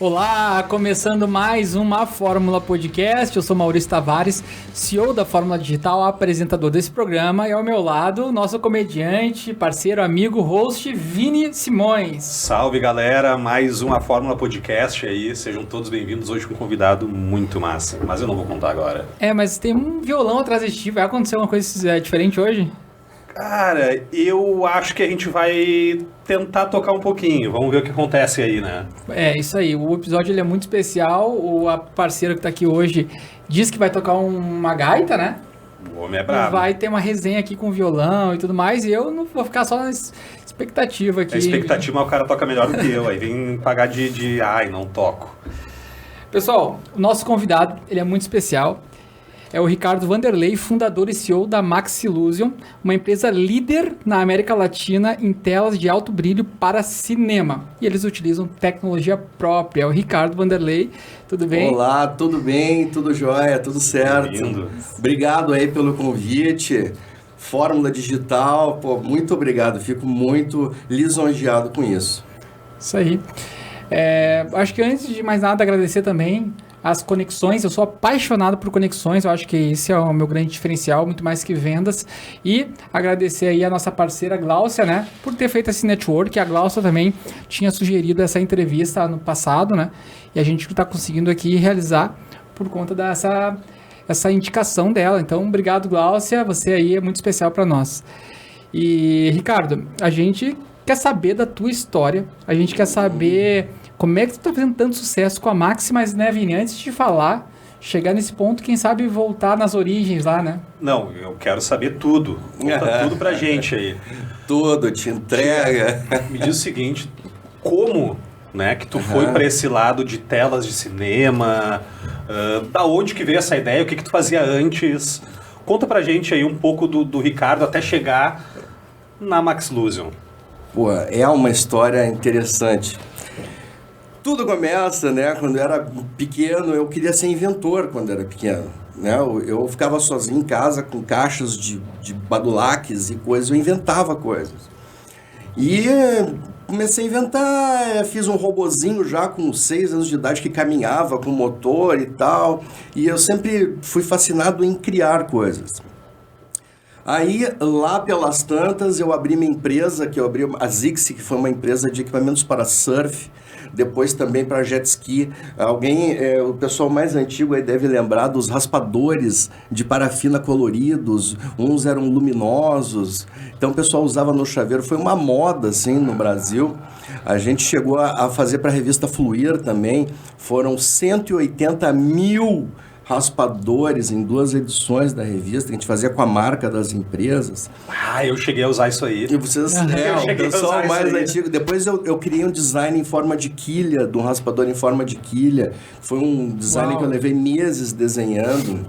Olá, começando mais uma Fórmula Podcast. Eu sou Maurício Tavares, CEO da Fórmula Digital, apresentador desse programa, e ao meu lado, nosso comediante, parceiro, amigo, host, Vini Simões. Salve, galera, mais uma Fórmula Podcast aí, sejam todos bem-vindos hoje com um convidado muito massa, mas eu não vou contar agora. Mas tem um violão atrás de ti, vai acontecer uma coisa diferente hoje? Cara, eu acho que a gente vai tentar tocar um pouquinho, vamos ver o que acontece aí, né? É, isso aí, o episódio ele é muito especial, o parceiro que tá aqui hoje diz que vai tocar uma gaita, né? O homem é brabo. Vai ter uma resenha aqui com violão e tudo mais, e eu não vou ficar só na expectativa aqui. A expectativa, mas o cara toca melhor do que eu, aí vem pagar ai, não toco. Pessoal, o nosso convidado, ele é muito especial. É o Ricardo Vanderlei, fundador e CEO da Maxillusion, uma empresa líder na América Latina em telas de alto brilho para cinema. E eles utilizam tecnologia própria. É o Ricardo Vanderlei, tudo bem? Olá, tudo bem, tudo jóia, tudo certo. Bem-vindo. Obrigado aí pelo convite. Fórmula Digital, muito obrigado. Fico muito lisonjeado com isso. Isso aí. Acho que antes de mais nada, agradecer também as conexões. Eu sou apaixonado por conexões, eu acho que esse é o meu grande diferencial, muito mais que vendas. E agradecer aí a nossa parceira Gláucia, né, por ter feito esse network. A Gláucia também tinha sugerido essa entrevista no passado, né, e a gente está conseguindo aqui realizar por conta dessa indicação dela. Então, obrigado, Gláucia, você aí é muito especial para nós. E, Ricardo, a gente quer saber da tua história, a gente quer saber como é que tu tá fazendo tanto sucesso com a Max, mas, né, Vini, antes de falar, chegar nesse ponto, quem sabe voltar nas origens lá, né? Não, eu quero saber tudo, conta tudo pra gente aí. Tudo, te entrega. Me diz o seguinte, como, né, que tu foi para esse lado de telas de cinema, da onde que veio essa ideia, o que tu fazia antes? Conta pra gente aí um pouco do Ricardo até chegar na Maxillusion. Pô, é uma história interessante. Tudo começa, né, quando eu era pequeno, eu queria ser inventor quando era pequeno, né, eu ficava sozinho em casa com caixas de badulaques e coisas, eu inventava coisas. E comecei a inventar, fiz um robozinho já com 6 anos de idade que caminhava com motor e tal, e eu sempre fui fascinado em criar coisas. Aí, lá pelas tantas, eu abri minha empresa, a Zixi, que foi uma empresa de equipamentos para surf, depois também para jet ski. O pessoal mais antigo aí deve lembrar dos raspadores de parafina coloridos, uns eram luminosos, então o pessoal usava no chaveiro, foi uma moda assim no Brasil. A gente chegou a fazer para a revista Fluir também, foram 180 mil raspadores em 2 edições da revista, que a gente fazia com a marca das empresas. Eu cheguei a usar isso aí. E vocês, o pessoal mais antigo. Depois eu criei um design em forma de quilha, de um raspador em forma de quilha. Foi um design que eu levei meses desenhando.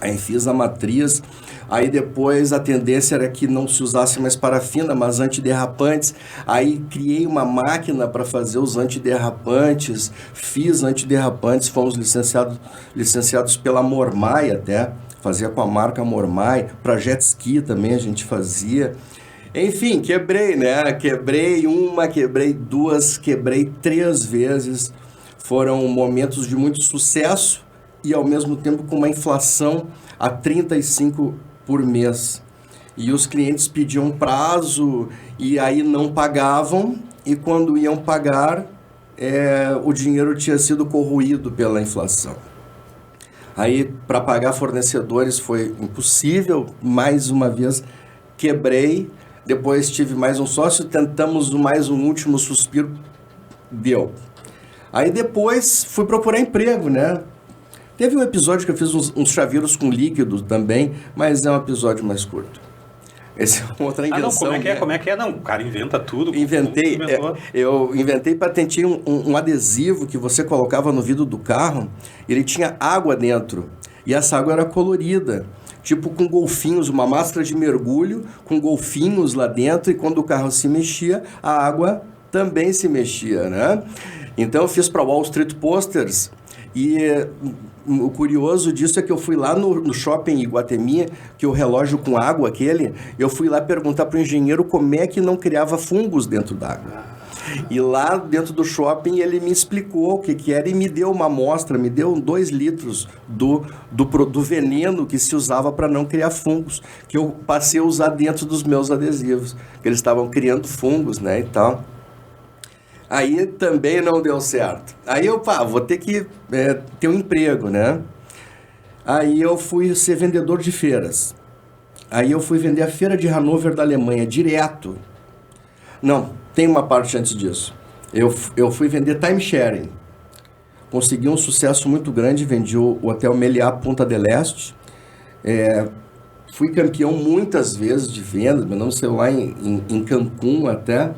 Aí fiz a matriz, aí depois a tendência era que não se usasse mais parafina, mas antiderrapantes. Aí criei uma máquina para fazer os antiderrapantes, fiz antiderrapantes, fomos licenciados pela Mormai até, fazia com a marca Mormai, para jet ski também a gente fazia. Enfim, quebrei, né? Quebrei uma, quebrei 2, quebrei 3 vezes. Foram momentos de muito sucesso e ao mesmo tempo com uma inflação a 35 por mês. E os clientes pediam prazo e aí não pagavam, e quando iam pagar, o dinheiro tinha sido corroído pela inflação. Aí, para pagar fornecedores foi impossível, mais uma vez quebrei, depois tive mais um sócio, tentamos mais um último suspiro, deu. Aí depois fui procurar emprego, né? Teve um episódio que eu fiz uns chaveiros com líquido também, mas é um episódio mais curto. Essa é outra invenção. Como é que é? Não, o cara inventa tudo. Eu inventei, patentei um adesivo que você colocava no vidro do carro, ele tinha água dentro, e essa água era colorida, tipo com golfinhos, uma máscara de mergulho com golfinhos lá dentro, e quando o carro se mexia, a água também se mexia, né? Então eu fiz para Wall Street Posters, e o curioso disso é que eu fui lá no shopping Iguatemi, que o relógio com água aquele, eu fui lá perguntar para o engenheiro como é que não criava fungos dentro d'água. E lá dentro do shopping ele me explicou o que era e me deu uma amostra, me deu 2 litros do veneno que se usava para não criar fungos, que eu passei a usar dentro dos meus adesivos, que eles estavam criando fungos, né, e tal. Aí também não deu certo. Aí eu, vou ter que ter um emprego, né? Aí eu fui ser vendedor de feiras. Aí eu fui vender a feira de Hannover da Alemanha, direto. Não, tem uma parte antes disso. Eu fui vender timesharing. Consegui um sucesso muito grande, vendi o Hotel Meliá Punta del Este. Fui campeão muitas vezes de vendas, meu nome saiu lá em Cancún até.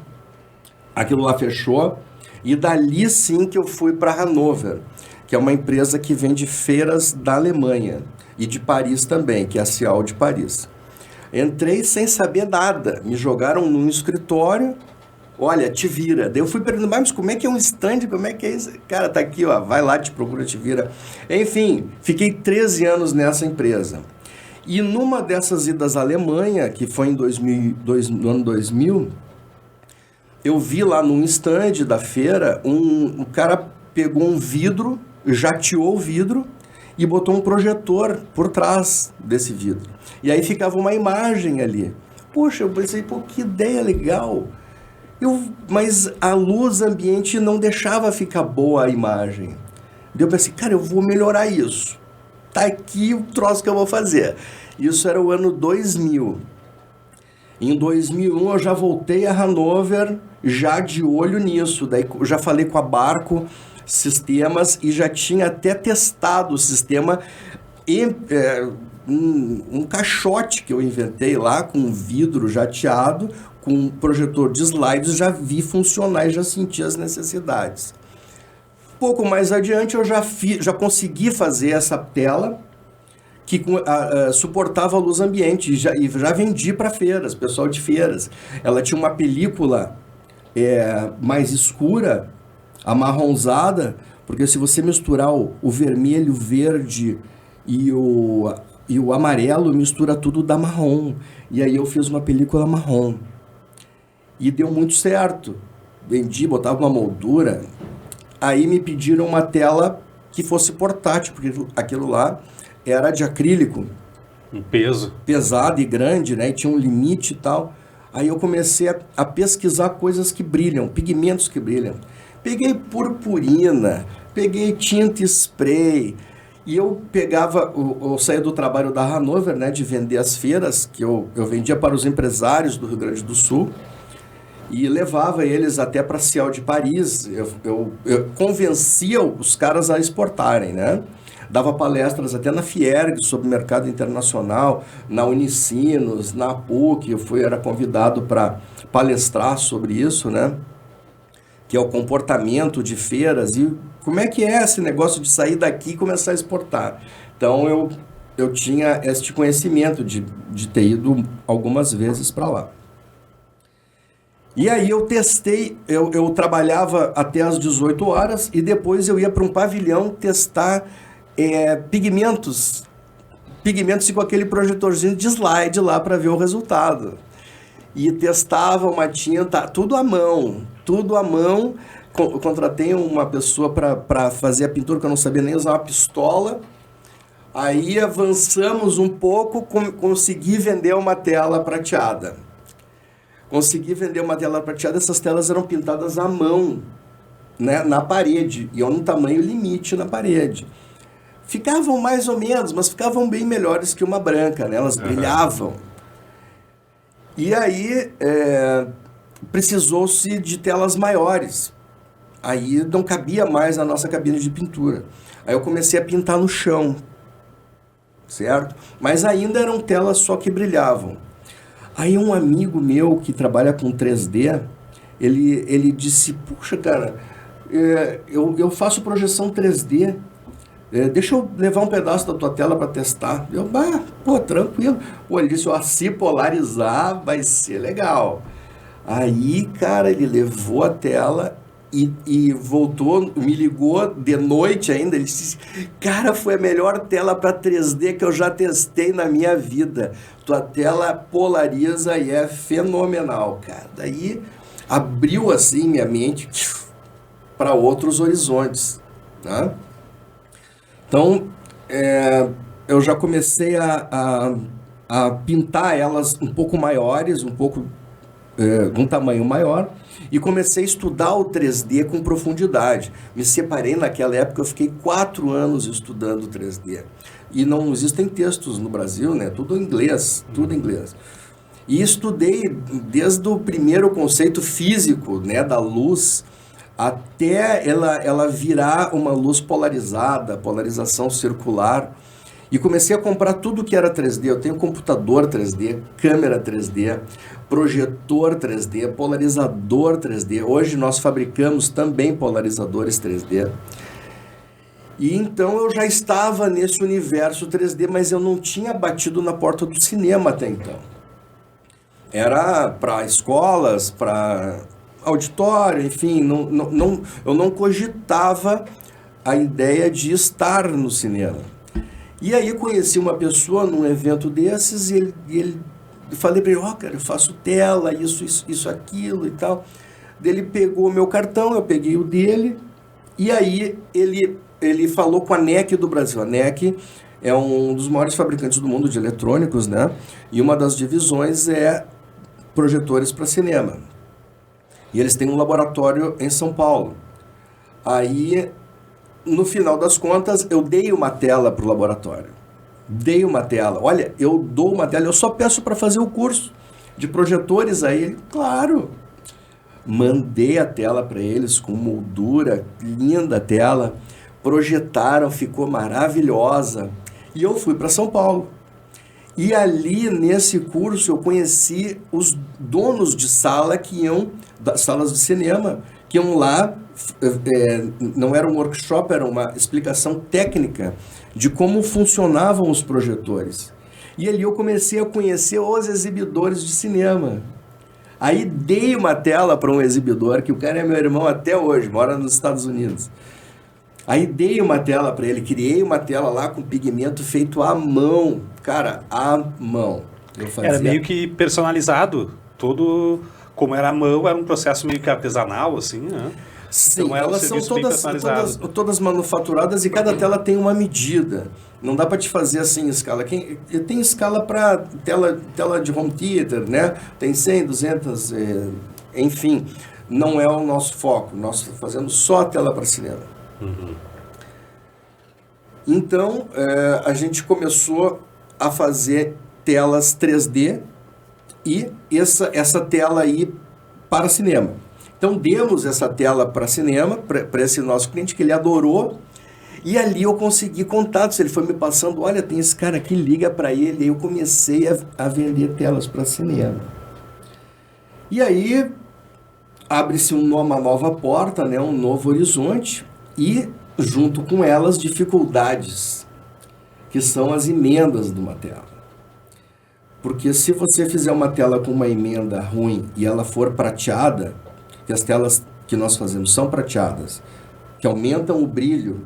Aquilo lá fechou. E dali sim que eu fui para Hannover, que é uma empresa que vende feiras da Alemanha e de Paris também, que é a Cial de Paris. Entrei sem saber nada, me jogaram num escritório, olha, te vira. Daí eu fui perguntando, mas como é que é um stand, como é que é isso? Cara, tá aqui, ó, vai lá, te procura, te vira. Enfim, fiquei 13 anos nessa empresa. E numa dessas idas à Alemanha, que foi no ano 2000, eu vi lá num stand da feira, um cara pegou um vidro, jateou o vidro e botou um projetor por trás desse vidro. E aí ficava uma imagem ali. Poxa, eu pensei, que ideia legal. Mas a luz ambiente não deixava ficar boa a imagem. Daí eu pensei, cara, eu vou melhorar isso. Tá aqui o troço que eu vou fazer. Isso era o ano 2000. Em 2001 eu já voltei a Hannover, já de olho nisso. Daí eu já falei com a Barco Sistemas e já tinha até testado o sistema um caixote que eu inventei lá com vidro jateado, com um projetor de slides, já vi funcionar e já senti as necessidades. Pouco mais adiante eu já consegui fazer essa tela que suportava a luz ambiente e já vendi para feiras, pessoal de feiras. Ela tinha uma película mais escura, amarronzada, porque se você misturar o vermelho, o verde e o amarelo, mistura tudo, dá marrom. E aí eu fiz uma película marrom. E deu muito certo. Vendi, botava uma moldura. Aí me pediram uma tela que fosse portátil, porque aquilo lá era de acrílico. Um peso. Pesado e grande, né? E tinha um limite e tal. Aí eu comecei a pesquisar coisas que brilham, pigmentos que brilham. Peguei purpurina, peguei tinta spray. E eu eu saía do trabalho da Hannover, né? De vender as feiras, que eu vendia para os empresários do Rio Grande do Sul. E levava eles até para a Cial de Paris. Eu convencia os caras a exportarem, né? Dava palestras até na Fierg sobre mercado internacional, na Unicinos, na PUC. Era convidado para palestrar sobre isso, né? Que é o comportamento de feiras e como é que é esse negócio de sair daqui e começar a exportar. Então eu tinha este conhecimento de ter ido algumas vezes para lá. E aí eu testei, eu trabalhava até às 18 horas e depois eu ia para um pavilhão testar pigmentos e com aquele projetorzinho de slide lá para ver o resultado. E testava uma tinta, tudo à mão. Contratei uma pessoa para fazer a pintura, que eu não sabia nem usar uma pistola. Aí avançamos um pouco, consegui vender uma tela prateada. Essas telas eram pintadas à mão, né, na parede, e um tamanho limite na parede. Ficavam mais ou menos, mas ficavam bem melhores que uma branca, né? Elas brilhavam. E aí precisou-se de telas maiores. Aí não cabia mais na nossa cabine de pintura. Aí eu comecei a pintar no chão, certo? Mas ainda eram telas só que brilhavam. Aí um amigo meu que trabalha com 3D, ele disse, puxa, cara, eu faço projeção 3D, deixa eu levar um pedaço da tua tela para testar. Eu, tranquilo. Ele disse, se polarizar vai ser legal. Aí, cara, ele levou a tela e voltou, me ligou de noite ainda, ele disse, cara, foi a melhor tela para 3D que eu já testei na minha vida. Tua tela polariza e é fenomenal, cara. Daí abriu assim minha mente para outros horizontes, né? Então, eu já comecei a pintar elas um pouco maiores, um pouco de um tamanho maior, e comecei a estudar o 3D com profundidade. Me separei naquela época, eu fiquei 4 anos estudando 3D. E não existem textos no Brasil, né? Tudo em inglês, tudo em inglês. E estudei desde o primeiro conceito físico, né, da luz, até ela virar uma luz polarizada, polarização circular. E comecei a comprar tudo que era 3D. Eu tenho computador 3D, câmera 3D, projetor 3D, polarizador 3D. Hoje nós fabricamos também polarizadores 3D. E então eu já estava nesse universo 3D, mas eu não tinha batido na porta do cinema até então. Era para escolas, para auditório, enfim, eu não cogitava a ideia de estar no cinema. E aí conheci uma pessoa num evento desses e ele falei para ele, cara, eu faço tela, isso, aquilo e tal. Ele pegou o meu cartão, eu peguei o dele, e aí ele falou com a NEC do Brasil. A NEC é um dos maiores fabricantes do mundo de eletrônicos, né? E uma das divisões é projetores para cinema. E eles têm um laboratório em São Paulo. Aí, no final das contas, eu dei uma tela para o laboratório. Dei uma tela. Olha, eu dou uma tela, eu só peço para fazer o curso de projetores aí. Claro. Mandei a tela para eles com moldura, linda a tela. Projetaram, ficou maravilhosa. E eu fui para São Paulo. E ali, nesse curso, eu conheci os donos de sala que iam, das salas de cinema, que iam lá, não era um workshop, era uma explicação técnica de como funcionavam os projetores. E ali eu comecei a conhecer os exibidores de cinema. Aí dei uma tela para um exibidor, que o cara é meu irmão até hoje, mora nos Estados Unidos. Aí dei uma tela para ele, criei uma tela lá com pigmento feito à mão. Cara, à mão. Era meio que personalizado, todo... Como era à mão, era um processo meio que artesanal, assim, né? Sim, então, elas são todas manufaturadas e cada tela tem uma medida. Não dá para te fazer assim em escala. Tem escala para tela de home theater, né? Tem 100, 200, enfim. Não é o nosso foco. Nós estamos fazendo só a tela para cinema. Uhum. Então, a gente começou a fazer telas 3D e essa tela aí para cinema. Então, demos essa tela para cinema, para esse nosso cliente, que ele adorou, e ali eu consegui contatos. Ele foi me passando, olha, tem esse cara aqui, liga para ele. E eu comecei a vender telas para cinema. E aí, abre-se uma nova porta, né, um novo horizonte, e junto com elas, dificuldades, que são as emendas de uma tela. Porque se você fizer uma tela com uma emenda ruim e ela for prateada, que as telas que nós fazemos são prateadas, que aumentam o brilho,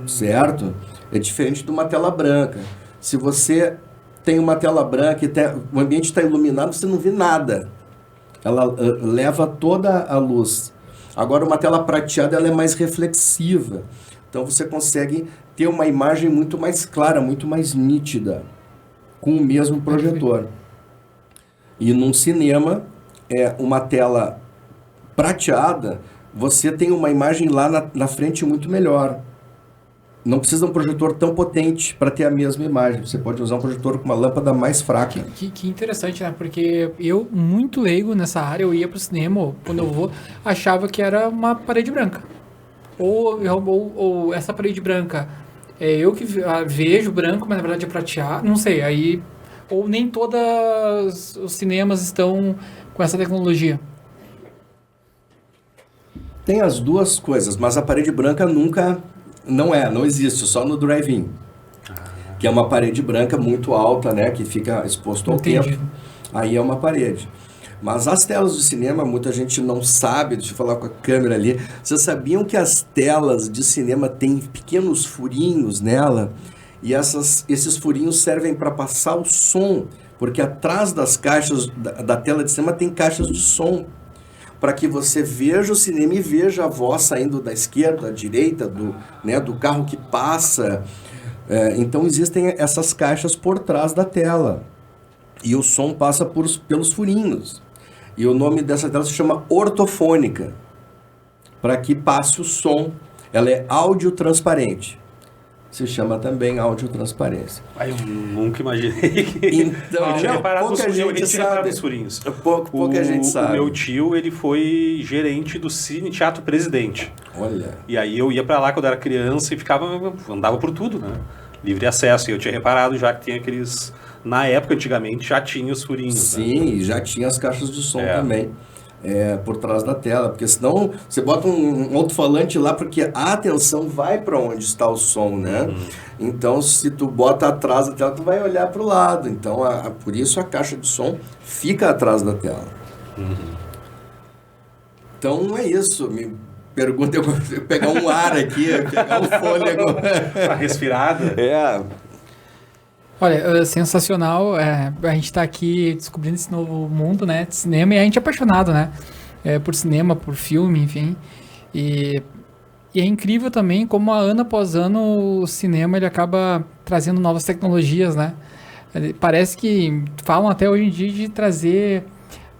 certo? É diferente de uma tela branca. Se você tem uma tela branca e o ambiente está iluminado, você não vê nada. Ela leva toda a luz. Agora, uma tela prateada, ela é mais reflexiva. Então, você consegue ter uma imagem muito mais clara, muito mais nítida, com o mesmo projetor. E num cinema, uma tela prateada, você tem uma imagem lá na frente muito melhor. Não precisa de um projetor tão potente para ter a mesma imagem. Você pode usar um projetor com uma lâmpada mais fraca. Que interessante, né? Porque eu, muito leigo nessa área, eu ia pro cinema, quando eu vou, achava que era uma parede branca. Ou essa parede branca, eu que vejo branco, mas na verdade é prateado, não sei, aí... Ou nem todos os cinemas estão com essa tecnologia? Tem as duas coisas, mas a parede branca não existe, só no drive-in. Que é uma parede branca muito alta, né, que fica exposto ao tempo. Aí é uma parede. Mas as telas de cinema, muita gente não sabe, deixa eu falar com a câmera ali. Vocês sabiam que as telas de cinema têm pequenos furinhos nela? E esses furinhos servem para passar o som Porque atrás das caixas da tela de cinema tem caixas de som, para que você veja o cinema e veja a voz saindo da esquerda, da direita, do carro que passa. Então existem essas caixas por trás da tela. E o som passa pelos furinhos. E o nome dessa tela se chama ortofônica, para que passe o som. Ela é áudio-transparente. Se chama também áudio-transparência. Eu nunca imaginei que... Então, eu tinha reparado nos furinhos. Pouca gente sabe. O meu tio, ele foi gerente do Cine Teatro Presidente. Olha. E aí eu ia pra lá quando era criança e andava por tudo, né? Livre acesso. E eu tinha reparado já que tinha aqueles... Na época, antigamente, já tinha os furinhos. Sim, né? já tinha as caixas de som também. Por trás da tela, porque senão você bota um alto-falante lá, porque a atenção vai para onde está o som, né? Então, se tu bota atrás da tela, tu vai olhar para o lado. Então, por isso a caixa de som fica atrás da tela. Então, é isso. Me pergunta, eu vou pegar um ar aqui, pegar um fôlego. Uma respirada. Olha, é sensacional, a gente tá aqui descobrindo esse novo mundo, né, de cinema, e a gente é apaixonado, né, por cinema, por filme, enfim, e é incrível também como ano após ano o cinema, ele acaba trazendo novas tecnologias, né, parece que falam até hoje em dia de trazer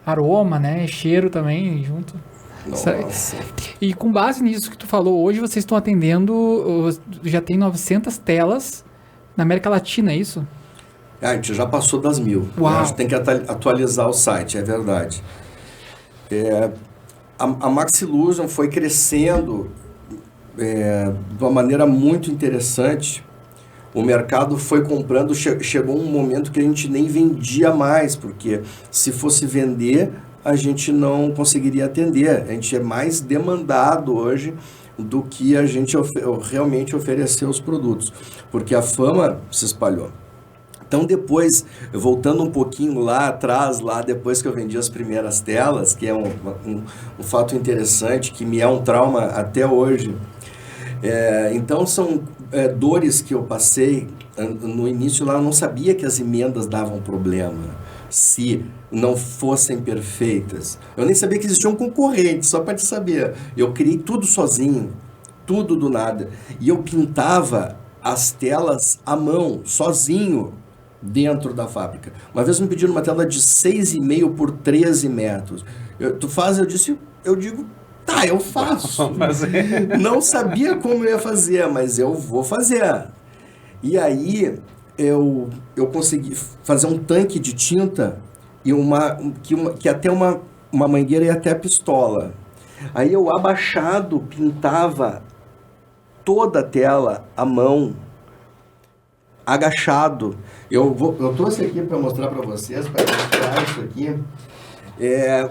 aroma, né, cheiro também junto. Nossa. E com base nisso que tu falou, hoje vocês estão atendendo, já tem 900 telas na América Latina, é isso? A gente já passou das 1.000. Uau. A gente tem que atualizar o site, é verdade. A Maxillusion foi crescendo de uma maneira muito interessante. O mercado foi comprando, chegou um momento que a gente nem vendia mais, porque se fosse vender, a gente não conseguiria atender. A gente é mais demandado hoje do que a gente realmente ofereceu os produtos, porque a fama se espalhou. Então depois, voltando um pouquinho lá atrás, depois que eu vendi as primeiras telas, que é um fato interessante, que me é um trauma até hoje. Então são dores que eu passei. No início lá eu não sabia que as emendas davam problema, se não fossem perfeitas. Eu nem sabia que existia um concorrente, só para te saber. Eu criei tudo sozinho, tudo do nada. E eu pintava as telas à mão, sozinho, dentro da fábrica. Uma vez me pediram uma tela de 6,5 por 13 metros. Tu faz? Eu digo, tá, eu faço. Não sabia como eu ia fazer, mas eu vou fazer. E aí eu consegui fazer um tanque de tinta e que até uma mangueira e até a pistola. Aí eu, abaixado, pintava toda a tela à mão, agachado. Eu trouxe aqui para mostrar para vocês, para mostrar isso aqui.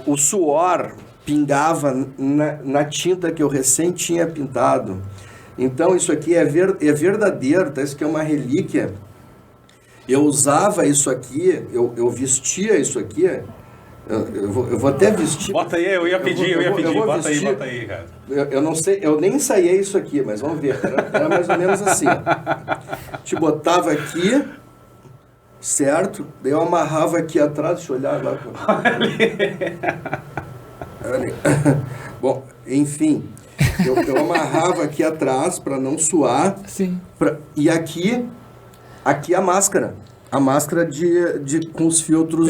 O suor pingava na tinta que eu recém tinha pintado. Então isso aqui é verdadeiro, tá? Isso aqui é uma relíquia. Eu usava isso aqui, eu vestia isso aqui. Eu vou até vestir. Bota aí, eu ia pedir. Bota aí, cara. Eu não sei, eu nem ensaiei isso aqui, mas vamos ver. Era mais ou menos assim. Te botava aqui, certo? Daí eu amarrava aqui atrás, deixa eu olhar lá. Bom, enfim, eu amarrava aqui atrás para não suar. Sim. E aqui a máscara. A máscara com os filtros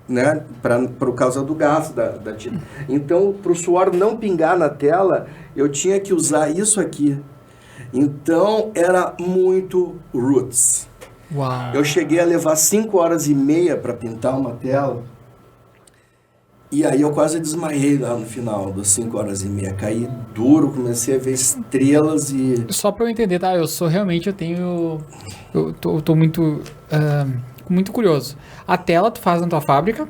né, por causa do gás da tinta. Então, para o suor não pingar na tela, eu tinha que usar isso aqui. Então, era muito roots. Uau. Eu cheguei a levar 5 horas e meia para pintar uma tela. E aí eu quase desmaiei lá no final das 5 horas e meia. Caí duro, comecei a ver estrelas e... Só para eu entender, tá? Eu tô muito curioso. A tela tu faz na tua fábrica?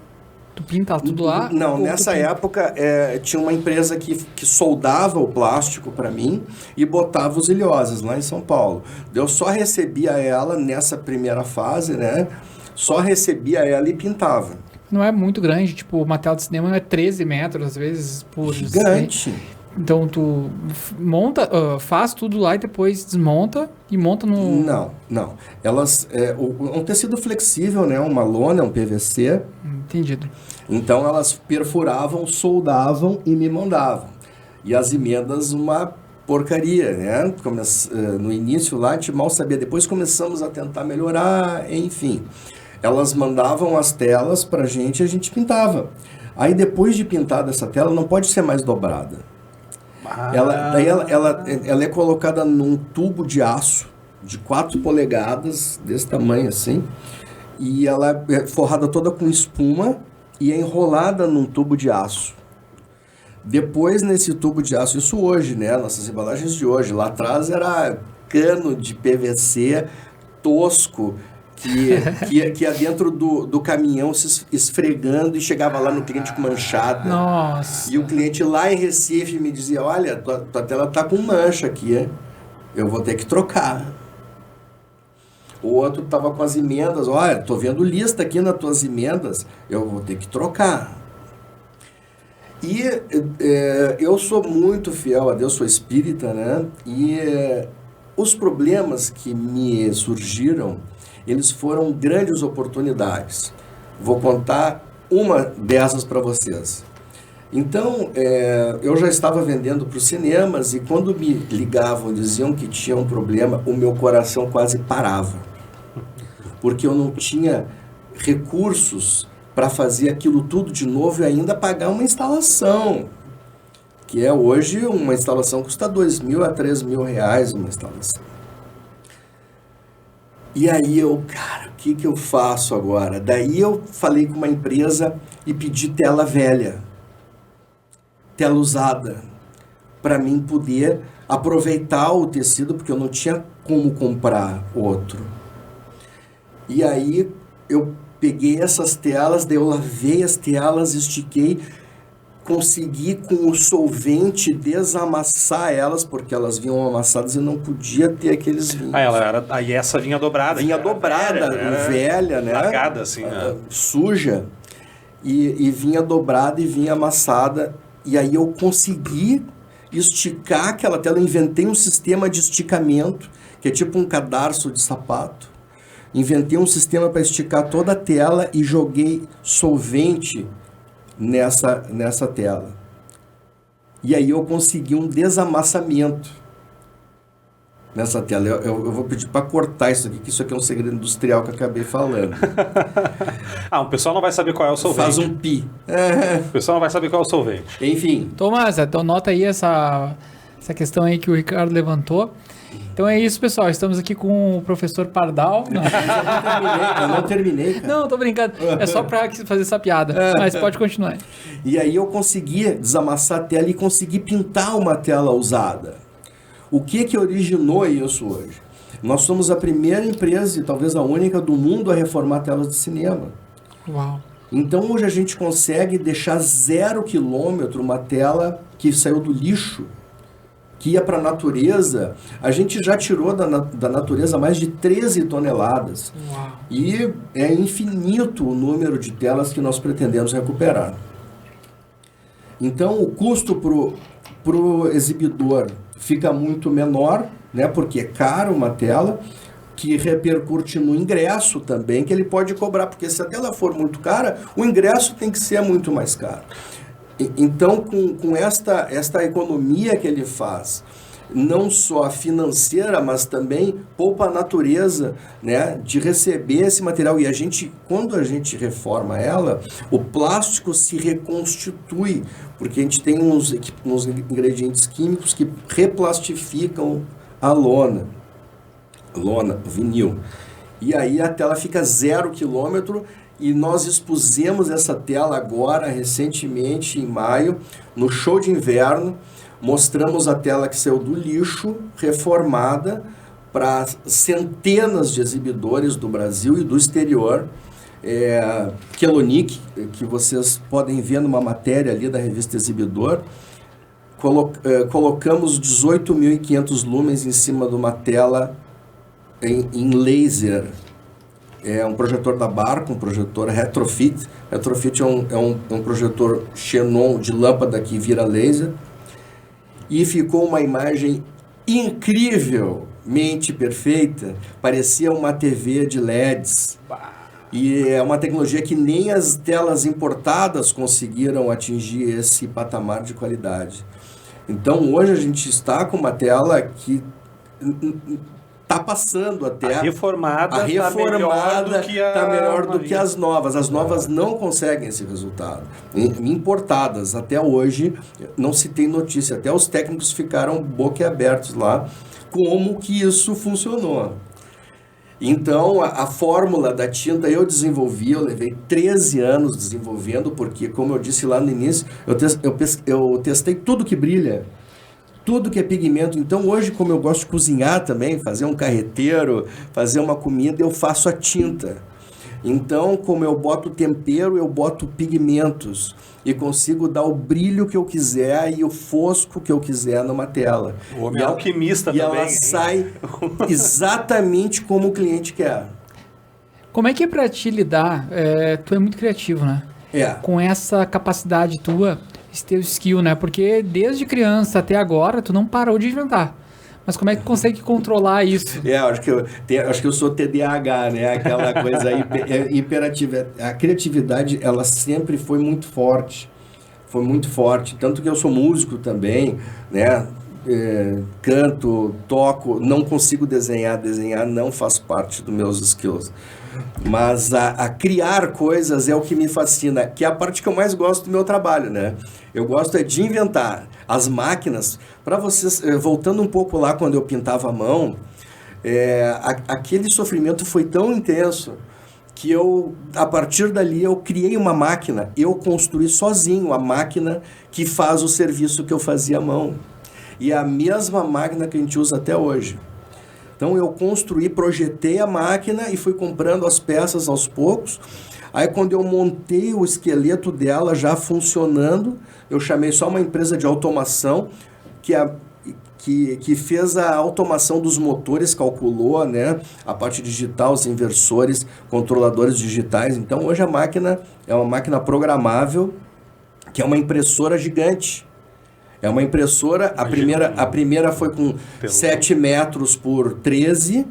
Tu pinta tudo lá? Não, nessa época tinha uma empresa que soldava o plástico para mim e botava os ilhoses lá em São Paulo. Eu só recebia ela nessa primeira fase, né? Só recebia ela e pintava. Não é muito grande, tipo, uma tela de cinema é 13 metros, às vezes, por... Gigante. Então tu monta, faz tudo lá e depois desmonta e monta no... Não. Elas, um tecido flexível, né? Uma lona, um PVC. Entendido. Então elas perfuravam, soldavam e me mandavam. E as emendas, uma porcaria, né? No início lá a gente mal sabia, depois começamos a tentar melhorar, enfim. Elas mandavam as telas pra gente e a gente pintava. Aí depois de pintada essa tela, não pode ser mais dobrada. Ela é colocada num tubo de aço de 4 polegadas, desse tamanho assim, e ela é forrada toda com espuma e é enrolada num tubo de aço. Depois, nesse tubo de aço, isso hoje, né? Nossas embalagens de hoje. Lá atrás era cano de PVC tosco, que ia dentro do caminhão se esfregando e chegava lá no cliente com manchada. Nossa. E o cliente lá em Recife me dizia, olha, tua tela tá com mancha aqui, hein? Eu vou ter que trocar. O outro tava com as emendas, olha, tô vendo lista aqui nas tuas emendas, eu vou ter que trocar. E eu sou muito fiel a Deus, sou espírita, né? E os problemas que me surgiram, eles foram grandes oportunidades. Vou contar uma dessas para vocês. Então, eu já estava vendendo para os cinemas e quando me ligavam e diziam que tinha um problema, o meu coração quase parava. Porque eu não tinha recursos para fazer aquilo tudo de novo e ainda pagar uma instalação. Que hoje, uma instalação custa R$2.000 a R$3.000 uma instalação. E aí cara, o que eu faço agora? Daí eu falei com uma empresa e pedi tela velha, tela usada, para mim poder aproveitar o tecido, porque eu não tinha como comprar outro. E aí eu peguei essas telas, daí eu lavei as telas, estiquei, consegui com o solvente desamassar elas, porque elas vinham amassadas e não podia ter aqueles vinhos. Aí essa vinha dobrada. Vinha dobrada, velha, né? Largada assim, né? Suja. E vinha dobrada e vinha amassada. E aí eu consegui esticar aquela tela. Eu inventei um sistema de esticamento, que é tipo um cadarço de sapato. Inventei um sistema para esticar toda a tela e joguei solvente nessa tela. E aí eu consegui um desamassamento nessa tela. Eu vou pedir para cortar isso aqui, que isso aqui é um segredo industrial que eu acabei falando. O pessoal não vai saber qual é o solvente. Faz um pi. O pessoal não vai saber qual é o solvente. Enfim. Tomás, então nota aí essa questão aí que o Ricardo levantou. Então é isso, pessoal. Estamos aqui com o professor Pardal. Eu não terminei, cara. Não, tô brincando. É só para fazer essa piada. Mas pode continuar. E aí eu consegui desamassar a tela e consegui pintar uma tela usada. O que originou isso hoje? Nós somos a primeira empresa, e talvez a única do mundo, a reformar telas de cinema. Uau. Então hoje a gente consegue deixar 0 quilômetro uma tela que saiu do lixo, que ia para a natureza. A gente já tirou da natureza mais de 13 toneladas. Uau. E é infinito o número de telas que nós pretendemos recuperar. Então o custo pro exibidor fica muito menor, né, porque é caro uma tela, que repercute no ingresso também, que ele pode cobrar, porque se a tela for muito cara, o ingresso tem que ser muito mais caro. Então, com esta economia que ele faz, não só financeira, mas também poupa a natureza, né, de receber esse material. E quando a gente reforma ela, o plástico se reconstitui, porque a gente tem uns ingredientes químicos que replastificam a lona, vinil. E aí a tela fica 0 quilômetro. E nós expusemos essa tela agora, recentemente, em maio, no show de inverno. Mostramos a tela que saiu do lixo, reformada, para centenas de exibidores do Brasil e do exterior. Kellonic, que vocês podem ver numa matéria ali da revista Exibidor. Colocamos 18.500 lumens em cima de uma tela em laser. É um projetor da Barco, um projetor Retrofit. Retrofit é um projetor xenon de lâmpada que vira laser. e ficou uma imagem incrivelmente perfeita, parecia uma TV de LEDs. E é uma tecnologia que nem as telas importadas conseguiram atingir esse patamar de qualidade. Então, hoje a gente está com uma tela que está passando até... A reformada está melhor do que as novas. As novas não conseguem esse resultado. Importadas, até hoje, não se tem notícia. Até os técnicos ficaram boquiabertos lá como que isso funcionou. Então, a fórmula da tinta eu desenvolvi, eu levei 13 anos desenvolvendo, porque, como eu disse lá no início, eu testei tudo que brilha, tudo que é pigmento. Então, hoje, como eu gosto de cozinhar também, fazer um carreteiro, fazer uma comida, eu faço a tinta. Então, como eu boto tempero, eu boto pigmentos e consigo dar o brilho que eu quiser e o fosco que eu quiser numa tela. O homem alquimista também. E ela sai exatamente como o cliente quer. Como é que é pra ti lidar? Tu é muito criativo, né? Com essa capacidade tua, esse teu skill, né? Porque desde criança até agora, tu não parou de inventar. Mas como é que tu consegue controlar isso? Acho que eu sou TDAH, né? Aquela coisa hiperativa. A criatividade, ela sempre foi muito forte. Foi muito forte. Tanto que eu sou músico também, né? Canto, toco, não consigo desenhar não faz parte dos meus skills. Mas a criar coisas é o que me fascina, que é a parte que eu mais gosto do meu trabalho, né? Eu gosto de inventar. As máquinas, para vocês, voltando um pouco lá quando eu pintava a mão, aquele sofrimento foi tão intenso que a partir dali, eu criei uma máquina, eu construí sozinho a máquina que faz o serviço que eu fazia à mão. E é a mesma máquina que a gente usa até hoje. Então, eu projetei a máquina e fui comprando as peças aos poucos. Aí, quando eu montei o esqueleto dela já funcionando, eu chamei só uma empresa de automação que fez a automação dos motores, calculou, né, a parte digital, os inversores, controladores digitais. Então, hoje a máquina é uma máquina programável, que é uma impressora gigante. É uma impressora, a primeira foi com 7 metros por 13,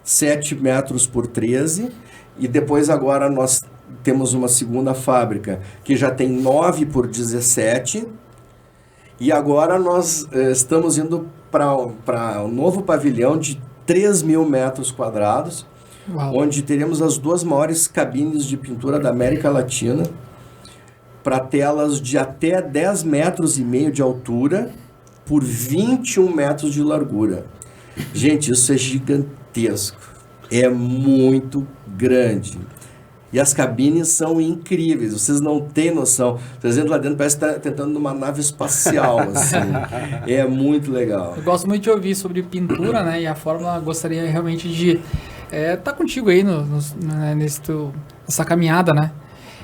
7 metros por 13, e depois agora nós temos uma segunda fábrica que já tem 9 por 17, e agora nós estamos indo para um novo pavilhão de 3.000 metros quadrados, onde teremos as 2 maiores cabines de pintura da América Latina, para telas de até 10 metros e meio de altura por 21 metros de largura. Gente, isso é gigantesco. É muito grande. E as cabines são incríveis. Vocês não têm noção. Vocês entram lá dentro, parece que está entrando numa nave espacial. Assim. É muito legal. Eu gosto muito de ouvir sobre pintura, né? E a Fórmula gostaria realmente de estar contigo aí nessa caminhada, né?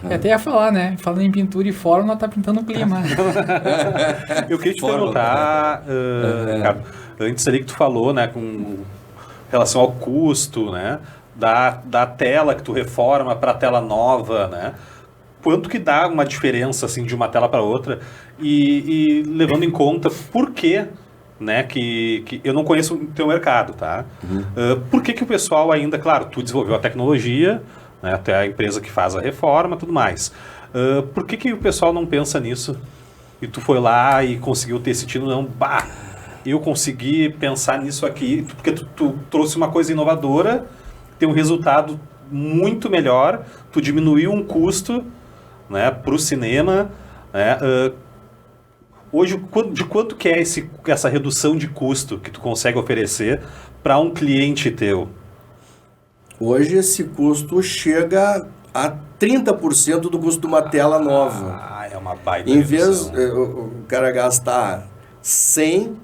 Eu até ia falar, né? Falando em pintura e fórmula, tá pintando o clima. Eu queria te perguntar, Ricardo, antes ali que tu falou, né, com relação ao custo, né, da tela que tu reforma para a tela nova, né? Quanto que dá uma diferença, assim, de uma tela para outra? E levando em conta por que, né, que eu não conheço o teu mercado, tá? Por que o pessoal ainda, claro, tu desenvolveu a tecnologia, né, até a empresa que faz a reforma, tudo mais. Por que o pessoal não pensa nisso? E tu foi lá e conseguiu ter esse tino, não, eu consegui pensar nisso aqui, porque tu trouxe uma coisa inovadora, tem um resultado muito melhor, tu diminuiu um custo, né, para o cinema, né, hoje, de quanto que é essa redução de custo que tu consegue oferecer para um cliente teu? Hoje esse custo chega a 30% do custo de uma tela nova. É uma baita Em vez o cara gastar 100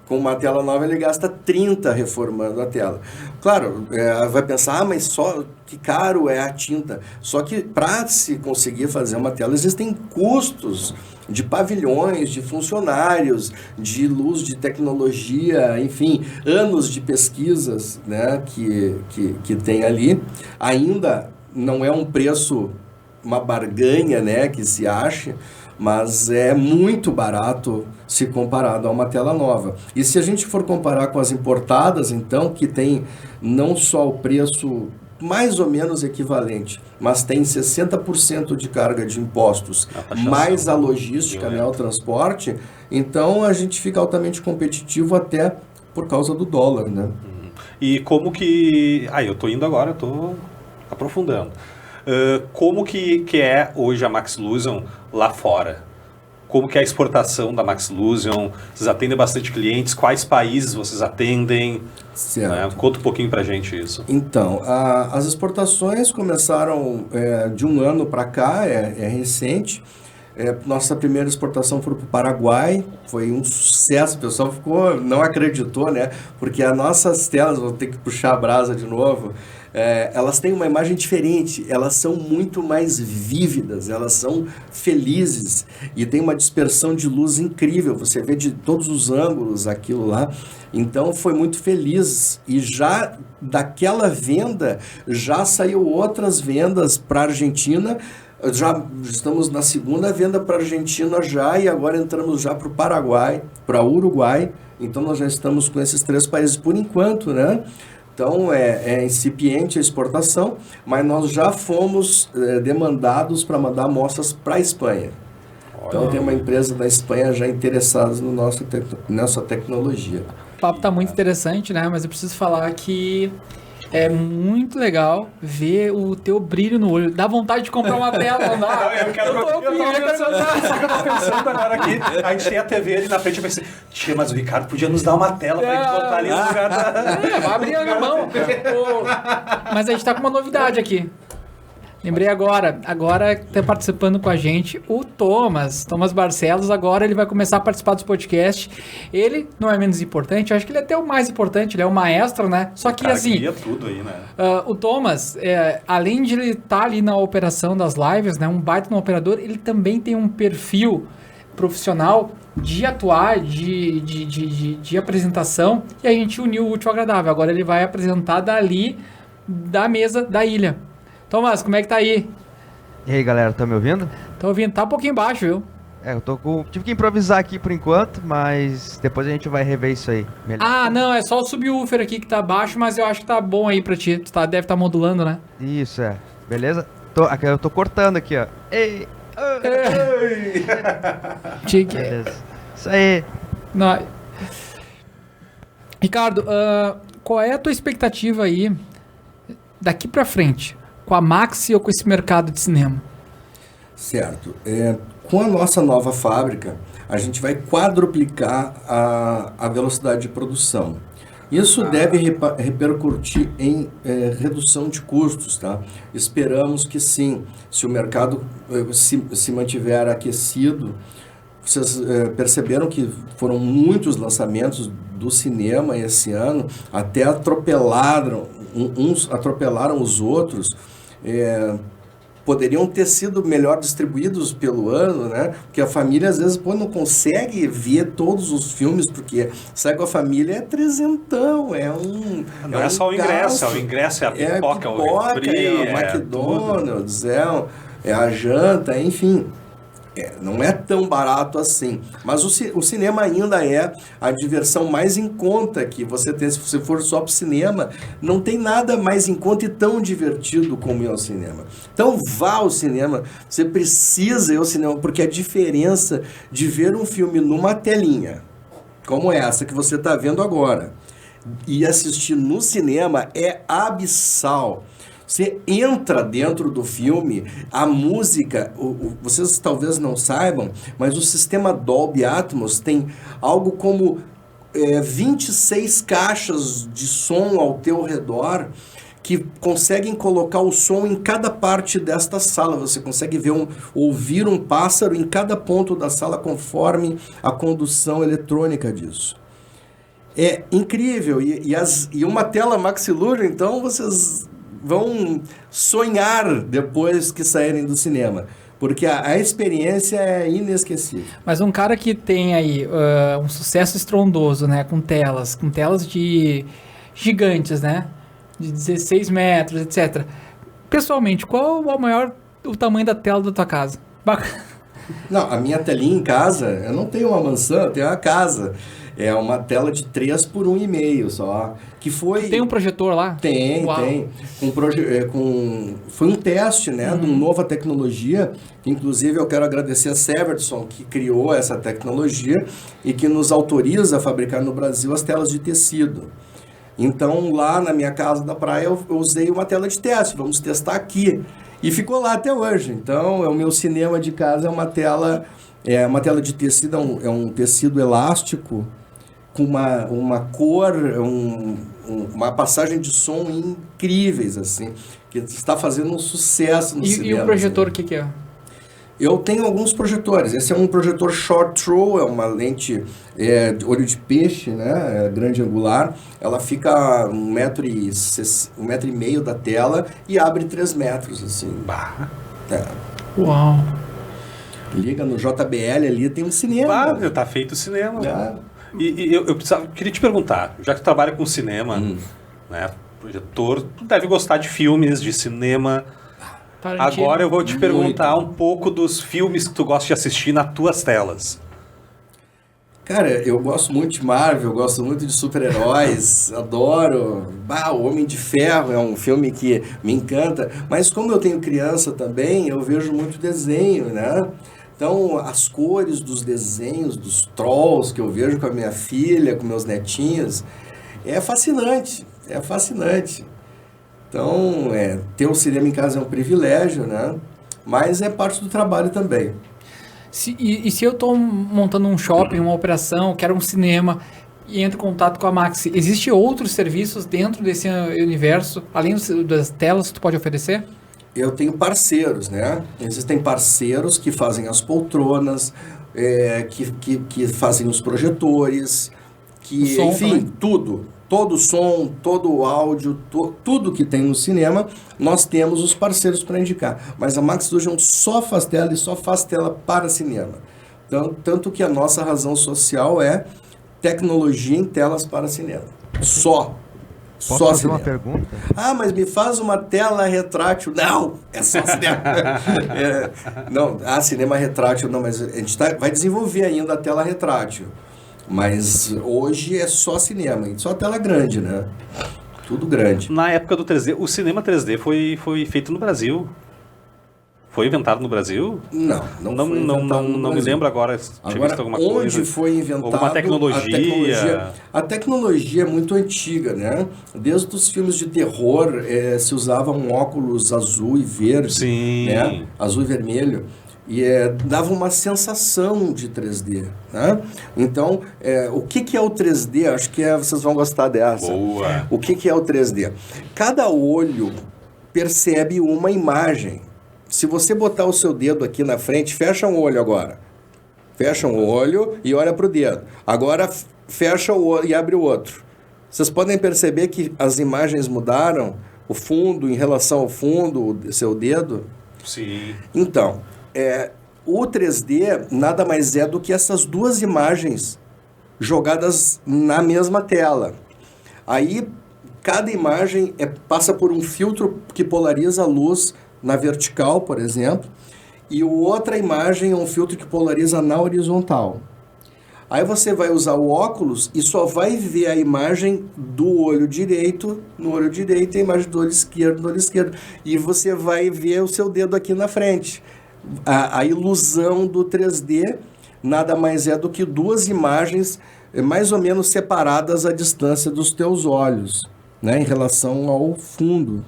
com uma tela nova, ele gasta 30 reformando a tela. Claro, vai pensar, mas só que caro é a tinta. Só que para se conseguir fazer uma tela, existem custos de pavilhões, de funcionários, de luz, de tecnologia, enfim, anos de pesquisas, né, que tem ali. Ainda não é um preço, uma barganha, né, que se acha, mas é muito barato se comparado a uma tela nova. E se a gente for comparar com as importadas, então, que tem não só o preço mais ou menos equivalente, mas tem 60% de carga de impostos, mais a logística, né, o transporte, então a gente fica altamente competitivo até por causa do dólar, né? E como que... eu tô indo agora, eu tô aprofundando. Como que é hoje a Maxillusion lá fora? Como que é a exportação da Maxillusion? Vocês atendem bastante clientes? Quais países vocês atendem? Certo. Conta um pouquinho pra gente isso. Então, as exportações começaram de um ano para cá, é recente. Nossa primeira exportação foi para o Paraguai, foi um sucesso, o pessoal não acreditou, né? Porque as nossas telas, vou ter que puxar a brasa de novo, elas têm uma imagem diferente, elas são muito mais vívidas, elas são felizes e tem uma dispersão de luz incrível, você vê de todos os ângulos aquilo lá. Então foi muito feliz e já daquela venda já saiu outras vendas para a Argentina. Já estamos na segunda venda para a Argentina já e agora entramos já para o Paraguai, para o Uruguai. Então nós já estamos com esses 3 países por enquanto, né? Então é incipiente a exportação, mas nós já fomos demandados para mandar amostras para a Espanha. Então tem uma empresa da Espanha já interessada no nossa tecnologia. O papo tá muito interessante, né? Mas eu preciso falar que é muito legal ver o teu brilho no olho. Dá vontade de comprar uma tela, não dá? Eu tô pensando agora aqui. A gente tem a TV ali na frente. Eu pensei, tia, mas o Ricardo podia nos dar uma tela pra gente botar ali no lugar da... vai abrir na mão. Mas a gente tá com uma novidade aqui. Lembrei agora tá participando com a gente o Thomas Barcelos. Agora ele vai começar a participar dos podcasts. Ele não é menos importante, eu acho que ele é até o mais importante, ele é o maestro, né? Só que assim, tudo aí, né? O Thomas, além de ele estar ali na operação das lives, né, um baita no operador, ele também tem um perfil profissional de atuar, de apresentação, e a gente uniu o útil ao agradável. Agora ele vai apresentar dali da mesa da ilha. Thomas, como é que tá aí? E aí, galera, tá me ouvindo? Tô ouvindo, tá um pouquinho baixo, viu? Tive que improvisar aqui por enquanto, mas depois a gente vai rever isso aí. Melhor. Não, é só o subwoofer aqui que tá baixo, mas eu acho que tá bom aí pra ti. Tu deve estar modulando, né? Isso, beleza? Eu tô cortando aqui, ó. Ei! Beleza. Isso aí. Não. Ricardo, qual é a tua expectativa aí daqui pra frente? Com a Maxi ou com esse mercado de cinema? Certo. Com a nossa nova fábrica, a gente vai quadruplicar a velocidade de produção. Isso deve repercutir em redução de custos, tá? Esperamos que sim. Se o mercado se mantiver aquecido, vocês perceberam que foram muitos lançamentos do cinema esse ano, até atropelaram os outros. Poderiam ter sido melhor distribuídos pelo ano, né? Porque a família às vezes não consegue ver todos os filmes, porque sai com a família é trezentão, não é só o ingresso, o ingresso é a pipoca, o refri, o McDonald's, é a janta, enfim. Não é tão barato assim, mas o cinema ainda é a diversão mais em conta que você tem. Se você for só para o cinema, não tem nada mais em conta e tão divertido como ir ao cinema. Então vá ao cinema, você precisa ir ao cinema, porque a diferença de ver um filme numa telinha, como essa que você está vendo agora, e assistir no cinema é abissal. Você entra dentro do filme, a música, vocês talvez não saibam, mas o sistema Dolby Atmos tem algo como 26 caixas de som ao teu redor que conseguem colocar o som em cada parte desta sala. Você consegue ouvir um pássaro em cada ponto da sala conforme a condução eletrônica disso. É incrível. E uma tela Maxillusion, então vocês vão sonhar depois que saírem do cinema, porque a experiência é inesquecível. Mas um cara que tem aí um sucesso estrondoso, né, com telas de gigantes, né, de 16 metros, etc. Pessoalmente, qual o tamanho da tela da tua casa? Não, a minha telinha em casa, eu não tenho uma mansão, eu tenho uma casa. É uma tela de 3 por 1,5 só. Que foi... Tem um projetor lá? Tem. Foi um teste, né, de uma nova tecnologia. Que, inclusive, eu quero agradecer a Severson, que criou essa tecnologia e que nos autoriza a fabricar no Brasil as telas de tecido. Então, lá na minha casa da praia, eu usei uma tela de teste. Vamos testar aqui. E ficou lá até hoje. Então, o meu cinema de casa é uma tela de tecido, é um tecido elástico, com uma cor, uma passagem de som incríveis, assim, que está fazendo um sucesso no cinema. E o projetor, assim. o que é? Eu tenho alguns projetores. Esse é um projetor short throw, é uma lente de olho de peixe, né, grande angular. Ela fica 1,5 metro da tela e abre 3 metros, assim. Uau! Liga no JBL ali, tem um cinema. Tá feito o cinema. É. Eu queria te perguntar, já que tu trabalha com cinema, né, projetor, tu deve gostar de filmes, de cinema. Tarantino. Agora eu vou te perguntar um pouco dos filmes que tu gosta de assistir nas tuas telas. Cara, eu gosto muito de Marvel, eu gosto muito de super-heróis, adoro. O Homem de Ferro é um filme que me encanta, mas como eu tenho criança também, eu vejo muito desenho, né? Então, as cores dos desenhos, dos trolls que eu vejo com a minha filha, com meus netinhos, é fascinante, é fascinante. Então, ter um cinema em casa é um privilégio, né? Mas é parte do trabalho também. E se eu estou montando um shopping, uma operação, quero um cinema e entro em contato com a Maxi, existem outros serviços dentro desse universo, além das telas que tu pode oferecer? Eu tenho parceiros, né? Existem parceiros que fazem as poltronas, que fazem os projetores, enfim, também. Tudo. Todo o som, todo o áudio, tudo que tem no cinema, nós temos os parceiros para indicar. Mas a Maxi hoje só faz tela e só faz tela para cinema. Então, tanto que a nossa razão social é tecnologia em telas para cinema. Só. Posso só fazer cinema. uma pergunta? Mas me faz uma tela retrátil. Não, é só cinema. Cinema retrátil não, mas a gente vai desenvolver ainda a tela retrátil. Mas hoje é só cinema, só tela grande, né? Tudo grande. Na época do 3D, o cinema 3D foi feito no Brasil? Foi inventado no Brasil? Não foi inventado no Brasil. Não me lembro agora se tinha visto alguma coisa. Onde foi inventado... Alguma tecnologia... A tecnologia é muito antiga, né? Desde os filmes de terror se usava um óculos azul e verde. Sim. Né? Azul e vermelho. E dava uma sensação de 3D, né? Então, o que é o 3D? Acho que vocês vão gostar dessa. Boa! O que é o 3D? Cada olho percebe uma imagem. Se você botar o seu dedo aqui na frente, fecha um olho agora. Fecha um olho e olha para o dedo. Agora, fecha o olho e abre o outro. Vocês podem perceber que as imagens mudaram? O fundo em relação ao fundo, o seu dedo? Sim. Então... o 3D nada mais é do que essas duas imagens jogadas na mesma tela. Aí, cada imagem passa por um filtro que polariza a luz na vertical, por exemplo, e outra imagem é um filtro que polariza na horizontal. Aí você vai usar o óculos e só vai ver a imagem do olho direito no olho direito e a imagem do olho esquerdo no olho esquerdo. E você vai ver o seu dedo aqui na frente. A ilusão do 3D nada mais é do que duas imagens mais ou menos separadas à distância dos teus olhos, né, em relação ao fundo.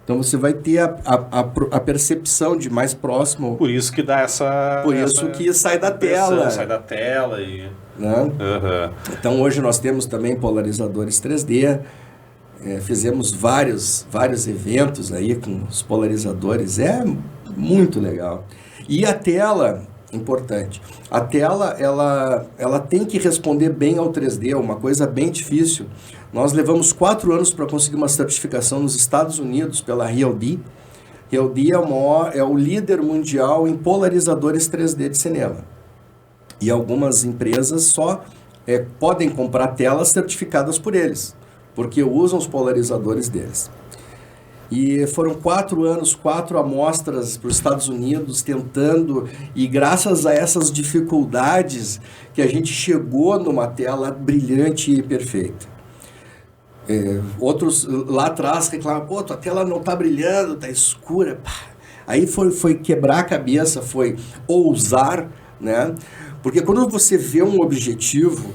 Então você vai ter a percepção de mais próximo. Por isso que dá essa... Por isso que sai da tela. Sai da tela e... Né? Uhum. Então hoje nós temos também polarizadores 3D. Fizemos vários eventos aí com os polarizadores. É muito legal. E a tela, importante, a tela ela tem que responder bem ao 3D, uma coisa bem difícil. Nós levamos 4 anos para conseguir uma certificação nos Estados Unidos pela RealD. RealD é o líder mundial em polarizadores 3D de cinema. E algumas empresas só podem comprar telas certificadas por eles, porque usam os polarizadores deles. E foram 4 anos, 4 amostras para os Estados Unidos, tentando, e graças a essas dificuldades que a gente chegou numa tela brilhante e perfeita. Outros lá atrás reclamam, pô, tua tela não está brilhando, está escura. Aí foi quebrar a cabeça, foi ousar, né? Porque quando você vê um objetivo,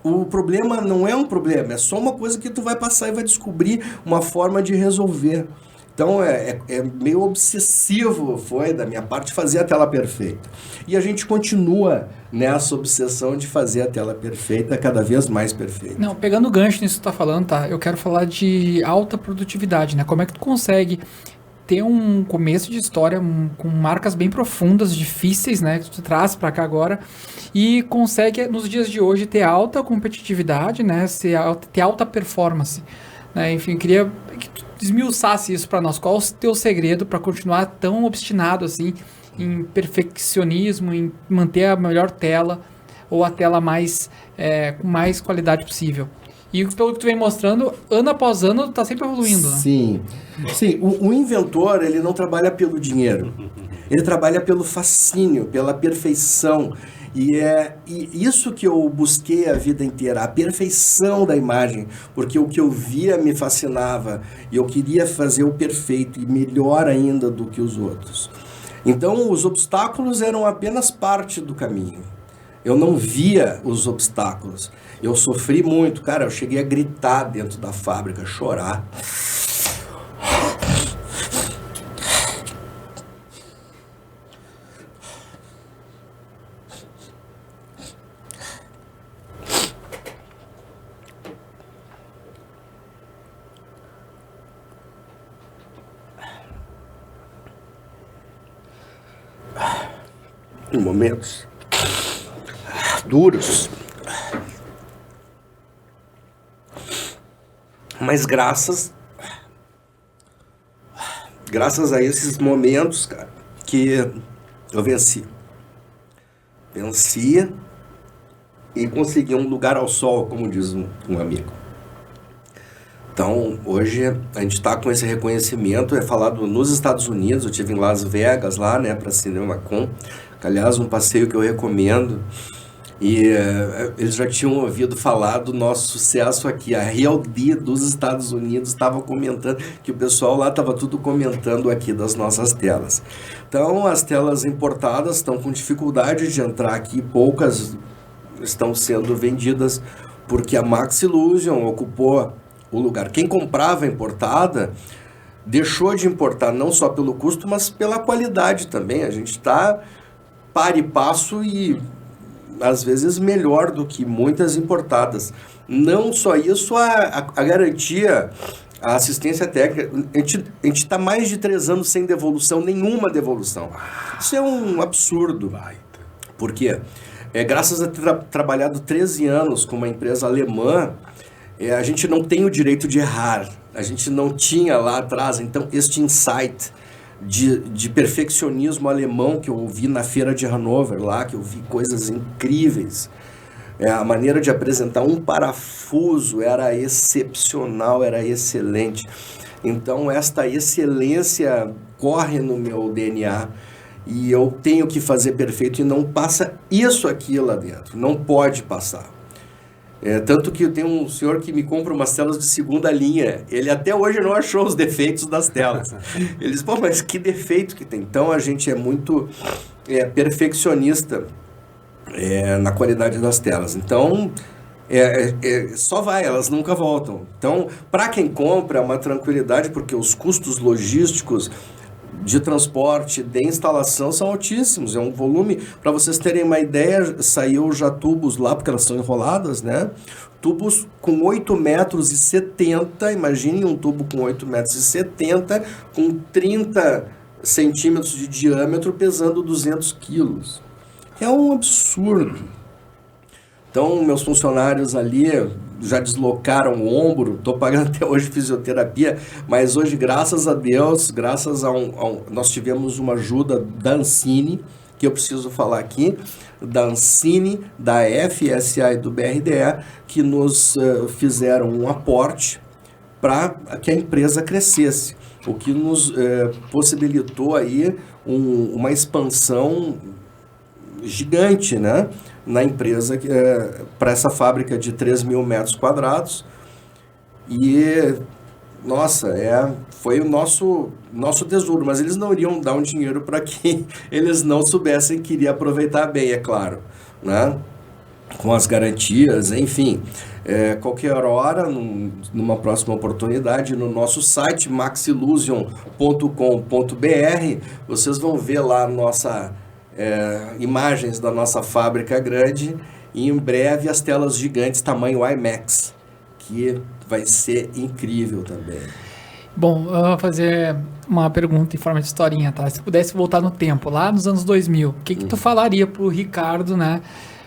o problema não é um problema, é só uma coisa que tu vai passar e vai descobrir uma forma de resolver. Então é meio obsessivo, foi da minha parte, fazer a tela perfeita. E a gente continua nessa obsessão de fazer a tela perfeita, cada vez mais perfeita. Não, pegando o gancho nisso que tu tá falando, tá? Eu quero falar de alta produtividade, né? Como é que tu consegue ter um começo de história com marcas bem profundas, difíceis, né, que tu traz para cá agora, e consegue, nos dias de hoje, ter alta competitividade, né, ter alta performance, né? Enfim, eu queria que tu desmiuçasse isso para nós. Qual o teu segredo para continuar tão obstinado assim em perfeccionismo, em manter a melhor tela ou a tela mais com mais qualidade possível? E pelo que tu vem mostrando, ano após ano, tu tá sempre evoluindo, né? Sim. O inventor, ele não trabalha pelo dinheiro. Ele trabalha pelo fascínio, pela perfeição. E é isso que eu busquei a vida inteira, a perfeição da imagem. Porque o que eu via me fascinava. E eu queria fazer o perfeito e melhor ainda do que os outros. Então, os obstáculos eram apenas parte do caminho. Eu não via os obstáculos. Eu sofri muito. Cara, eu cheguei a gritar dentro da fábrica, chorar. Em momentos duros. Mas graças a esses momentos, cara, que eu venci e consegui um lugar ao sol, como diz um amigo. Então, hoje a gente está com esse reconhecimento, é falado nos Estados Unidos. Eu estive em Las Vegas lá, né, para CinemaCon, que, aliás, um passeio que eu recomendo. E eles já tinham ouvido falar do nosso sucesso aqui. A Real D dos Estados Unidos estava comentando, que o pessoal lá estava tudo comentando aqui das nossas telas. Então, as telas importadas estão com dificuldade de entrar aqui, poucas estão sendo vendidas, porque a Max Illusion ocupou o lugar. Quem comprava importada deixou de importar, não só pelo custo, mas pela qualidade também. A gente está par e passo e às vezes melhor do que muitas importadas. Não só isso, a garantia, a assistência técnica. A gente está mais de 3 anos sem devolução, nenhuma devolução. Isso é um absurdo. Por quê? Graças a ter trabalhado 13 anos com uma empresa alemã, a gente não tem o direito de errar. A gente não tinha lá atrás. Então, este insight de perfeccionismo alemão que eu ouvi na feira de Hannover lá, que eu vi coisas incríveis. A maneira de apresentar um parafuso era excepcional, era excelente. Então, esta excelência corre no meu DNA e eu tenho que fazer perfeito e não passa isso aqui lá dentro. Não pode passar. Tanto que eu tenho um senhor que me compra umas telas de segunda linha. Ele até hoje não achou os defeitos das telas. Ele diz, pô, mas que defeito que tem? Então a gente é muito perfeccionista na qualidade das telas. Então só vai, elas nunca voltam. Então, para quem compra é uma tranquilidade, porque os custos logísticos de transporte, de instalação são altíssimos, é um volume, para vocês terem uma ideia, saiu já tubos lá, porque elas são enroladas, né? Tubos com 8,70 metros, imaginem um tubo com 8,70 metros, com 30 centímetros de diâmetro, pesando 200 quilos. É um absurdo. Então, meus funcionários ali já deslocaram o ombro, estou pagando até hoje fisioterapia, mas hoje, graças a Deus, graças nós tivemos uma ajuda da Ancine, que eu preciso falar aqui, da Ancine, da FSA e do BRDE, que nos fizeram um aporte para que a empresa crescesse, o que nos possibilitou aí uma expansão gigante, né, na empresa, para essa fábrica de 3 mil metros quadrados. E, nossa, foi o nosso tesouro, mas eles não iriam dar um dinheiro para que eles não soubessem que iria aproveitar bem, é claro, né? Com as garantias, enfim. Qualquer hora, numa próxima oportunidade, no nosso site maxilusion.com.br, vocês vão ver lá imagens da nossa fábrica grande e em breve as telas gigantes tamanho IMAX, que vai ser incrível também. Bom, eu vou fazer uma pergunta em forma de historinha, tá? Se pudesse voltar no tempo, lá nos anos 2000, o que tu falaria pro Ricardo, né?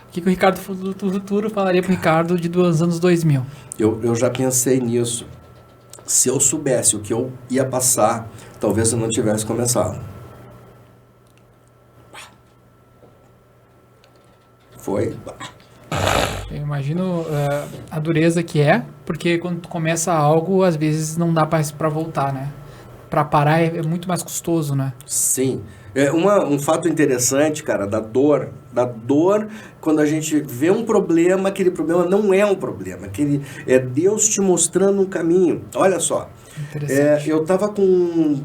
O que o Ricardo do futuro falaria pro Ricardo dos anos 2000? Eu já pensei nisso. Se eu soubesse o que eu ia passar, talvez eu não tivesse começado. Foi... Eu imagino a dureza que é, porque quando tu começa algo, às vezes não dá para voltar, né? Para parar é muito mais custoso, né? Sim. Um fato interessante, cara, da dor, quando a gente vê um problema, aquele problema não é um problema, é Deus te mostrando um caminho. Olha só, eu tava com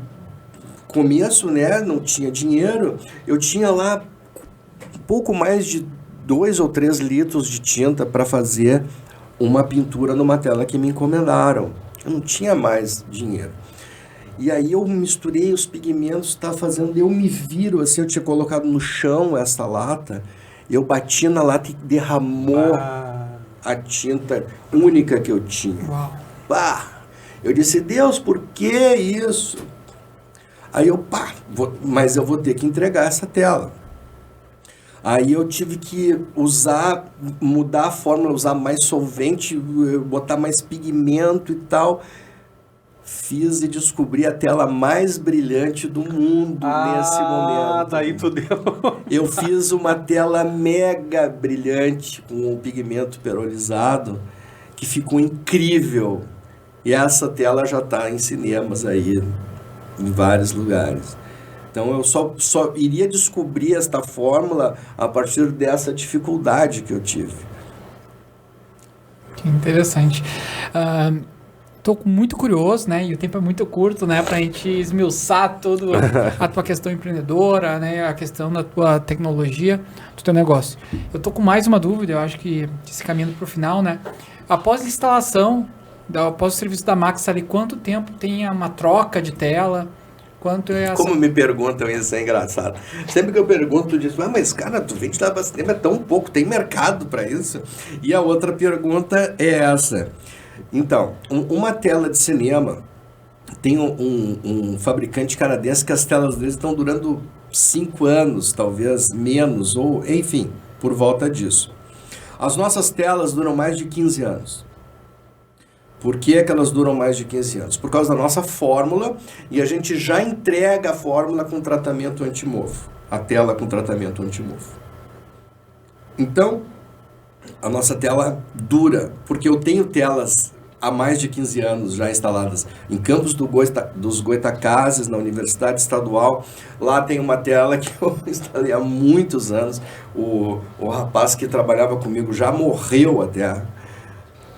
começo, né? Não tinha dinheiro, eu tinha lá pouco mais de 2 ou 3 litros de tinta para fazer uma pintura numa tela que me encomendaram. Eu não tinha mais dinheiro. E aí eu misturei os pigmentos, estava fazendo, eu me viro assim, eu tinha colocado no chão essa lata, eu bati na lata e derramou a tinta única que eu tinha. Uau. Eu disse, Deus, por que isso? Aí mas eu vou ter que entregar essa tela. Aí eu tive que mudar a fórmula, usar mais solvente, botar mais pigmento e tal. Fiz e descobri a tela mais brilhante do mundo nesse momento. Daí tu deu. Eu fiz uma tela mega brilhante com o pigmento perolizado, que ficou incrível. E essa tela já está em cinemas aí, em vários lugares. Então eu só iria descobrir esta fórmula a partir dessa dificuldade que eu tive. Que interessante. Estou muito curioso, né? E o tempo é muito curto, né? Para a gente esmiuçar toda a tua questão empreendedora, né? A questão da tua tecnologia, do teu negócio. Eu estou com mais uma dúvida, eu acho que se caminhando para o final, né? Após a instalação, após o serviço da Max ali, quanto tempo tem uma troca de tela? Quanto é Como me perguntam isso, é engraçado. Sempre que eu pergunto, tu diz, mas cara, tu vende tela para cinema é tão pouco, tem mercado para isso? E a outra pergunta é essa. Então, uma tela de cinema, tem um fabricante canadense que as telas deles estão durando 5 anos, talvez menos, ou enfim, por volta disso. As nossas telas duram mais de 15 anos. Por que é que elas duram mais de 15 anos? Por causa da nossa fórmula, e a gente já entrega a fórmula com tratamento antimofo. A tela com tratamento antimofo. Então, a nossa tela dura, porque eu tenho telas há mais de 15 anos já instaladas em Campos dos Goitacazes, na Universidade Estadual. Lá tem uma tela que eu instalei há muitos anos. O rapaz que trabalhava comigo já morreu até.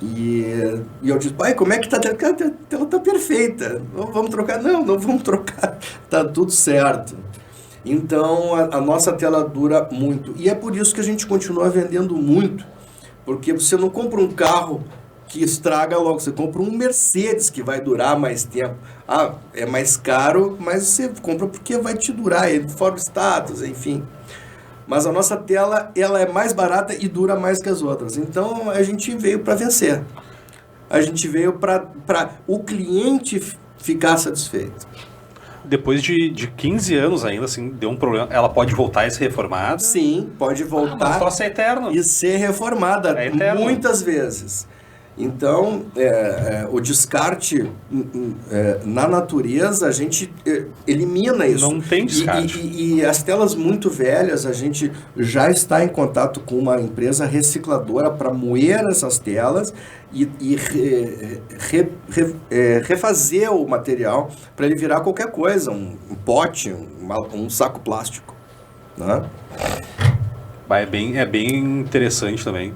E eu disse, pai, como é que tá? A tela tá perfeita. Vamos trocar? Não vamos trocar. Tá tudo certo. Então, a nossa tela dura muito. E é por isso que a gente continua vendendo muito. Porque você não compra um carro que estraga logo. Você compra um Mercedes que vai durar mais tempo. É mais caro, mas você compra porque vai te durar. Fora o status, enfim. Mas a nossa tela, ela é mais barata e dura mais que as outras. Então, a gente veio para vencer. A gente veio para o cliente ficar satisfeito. Depois de 15 anos ainda, assim, deu um problema. Ela pode voltar e ser reformada? Sim, pode voltar mas o troço é eterno. e ser reformada É eterno. muitas vezes. Então, o descarte na natureza, a gente elimina isso. Não tem descarte. E as telas muito velhas, a gente já está em contato com uma empresa recicladora para moer essas telas e refazer o material para ele virar qualquer coisa, um pote, um saco plástico. Né? É bem interessante também.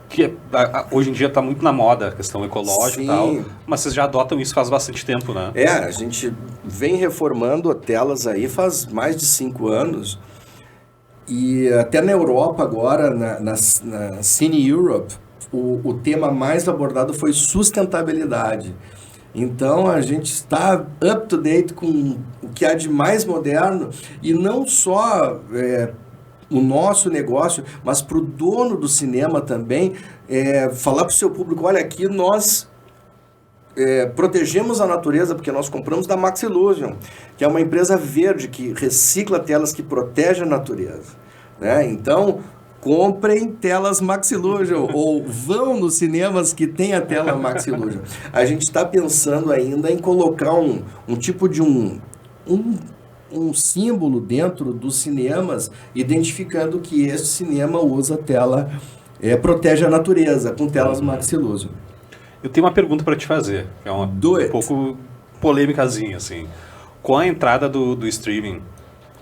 Que hoje em dia está muito na moda a questão ecológica. Sim. E tal, mas vocês já adotam isso faz bastante tempo, né? A gente vem reformando telas aí faz mais de 5 anos, e até na Europa agora, na Cine Europe, o tema mais abordado foi sustentabilidade. Então a gente está up to date com o que há de mais moderno, e não só o nosso negócio, mas para o dono do cinema também, falar para o seu público, olha, aqui nós protegemos a natureza, porque nós compramos da Max Illusion, que é uma empresa verde que recicla telas, que protege a natureza. Né? Então, comprem telas Max Illusion, ou vão nos cinemas que tem a tela Max Illusion. A gente está pensando ainda em colocar um tipo de um símbolo dentro dos cinemas, identificando que esse cinema usa tela, protege a natureza, com telas Max Illusion. Eu tenho uma pergunta para te fazer, que é um pouco polêmicazinha, assim. Com a entrada do streaming,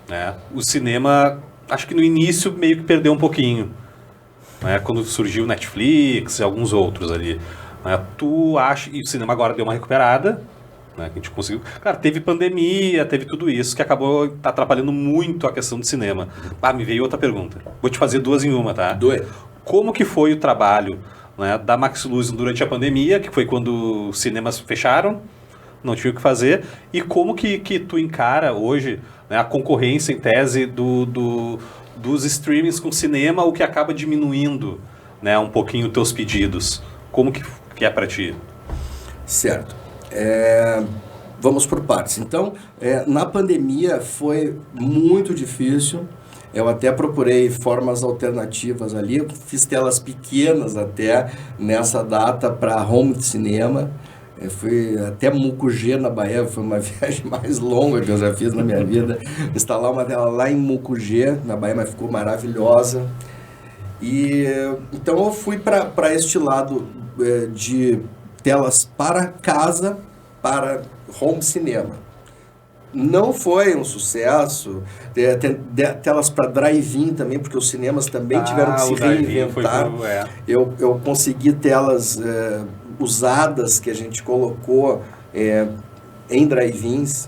né, o cinema, acho que no início meio que perdeu um pouquinho, né, quando surgiu Netflix e alguns outros ali. Né, tu acha, e o cinema agora deu uma recuperada, né, que a gente conseguiu. Cara, teve pandemia, teve tudo isso que acabou atrapalhando muito a questão do cinema. Me veio outra pergunta. Vou te fazer 2 em uma, tá? Como que foi o trabalho, né, da Max Illusion durante a pandemia, que foi quando os cinemas fecharam, não tinha o que fazer, e como que tu encara hoje, né, a concorrência em tese dos streamings com cinema, o que acaba diminuindo, né, um pouquinho os teus pedidos? Como que é para ti? Certo. Vamos por partes. Então, na pandemia foi muito difícil. Eu até procurei formas alternativas ali. Eu fiz telas pequenas até nessa data para home cinema. Eu fui até Mucugê, na Bahia. Foi uma viagem mais longa que eu já fiz na minha vida. Instalar uma tela lá em Mucugê, na Bahia, mas ficou maravilhosa. Então eu fui para este lado de telas para casa, para home cinema. Não foi um sucesso. Telas para drive-in também, porque os cinemas também tiveram que se reinventar. Eu consegui telas usadas que a gente colocou em drive-ins.